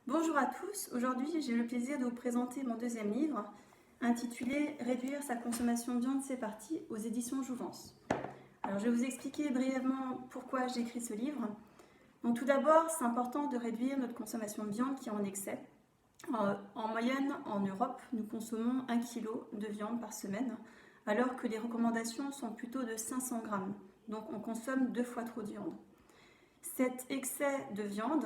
Bonjour à tous, aujourd'hui j'ai le plaisir de vous présenter mon deuxième livre intitulé « Réduire sa consommation de viande, c'est parti » aux éditions Jouvence. Alors je vais vous expliquer brièvement pourquoi j'ai écrit ce livre. Donc tout d'abord, c'est important de réduire notre consommation de viande qui est en excès. En moyenne, en Europe, nous consommons 1 kg de viande par semaine, alors que les recommandations sont plutôt de 500 grammes. Donc on consomme 2 fois trop de viande. Cet excès de viande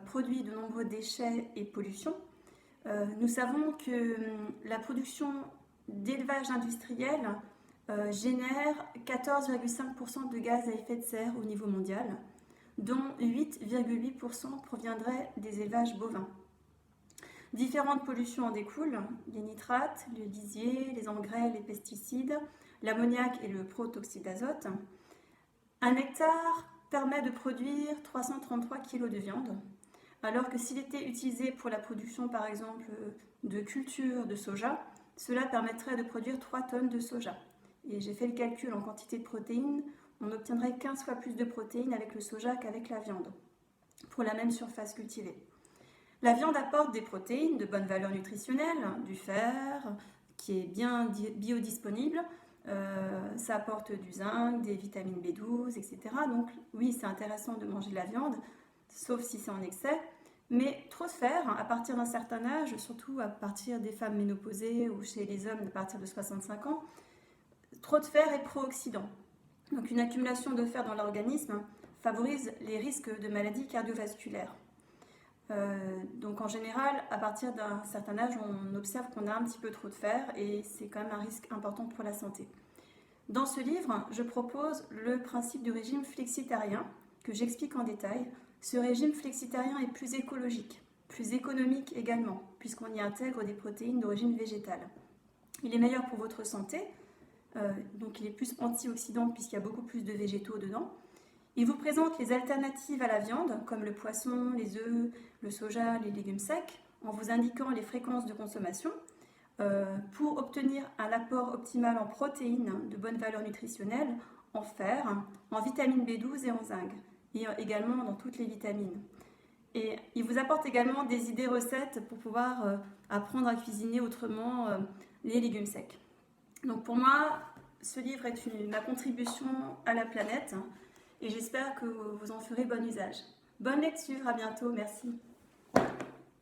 produit de nombreux déchets et pollutions. Nous savons que la production d'élevage industriel génère 14,5% de gaz à effet de serre au niveau mondial, dont 8,8% proviendrait des élevages bovins. Différentes pollutions en découlent, les nitrates, le lisier, les engrais, les pesticides, l'ammoniac et le protoxyde d'azote. Un hectare permet de produire 333 kg de viande, alors que s'il était utilisé pour la production par exemple de cultures de soja, cela permettrait de produire 3 tonnes de soja. Et j'ai fait le calcul en quantité de protéines, on obtiendrait 15 fois plus de protéines avec le soja qu'avec la viande, pour la même surface cultivée. La viande apporte des protéines de bonne valeur nutritionnelle, du fer, qui est bien biodisponible, ça apporte du zinc, des vitamines B12, etc. Donc oui, c'est intéressant de manger de la viande, sauf si c'est en excès. Mais trop de fer, à partir d'un certain âge, surtout à partir des femmes ménopausées ou chez les hommes à partir de 65 ans, trop de fer est pro-oxydant. Donc une accumulation de fer dans l'organisme favorise les risques de maladies cardiovasculaires. Donc en général, à partir d'un certain âge, on observe qu'on a un petit peu trop de fer et c'est quand même un risque important pour la santé. Dans ce livre, je propose le principe du régime flexitarien que j'explique en détail. Ce régime flexitarien est plus écologique, plus économique également, puisqu'on y intègre des protéines d'origine végétale. Il est meilleur pour votre santé, donc il est plus antioxydant puisqu'il y a beaucoup plus de végétaux dedans. Il vous présente les alternatives à la viande, comme le poisson, les œufs, le soja, les légumes secs, en vous indiquant les fréquences de consommation, pour obtenir un apport optimal en protéines de bonne valeur nutritionnelle, en fer, en vitamine B12 et en zinc, et également dans toutes les vitamines. Et il vous apporte également des idées recettes pour pouvoir apprendre à cuisiner autrement les légumes secs. Donc pour moi, ce livre est ma contribution à la planète et j'espère que vous en ferez bon usage. Bonne lecture, à bientôt, merci.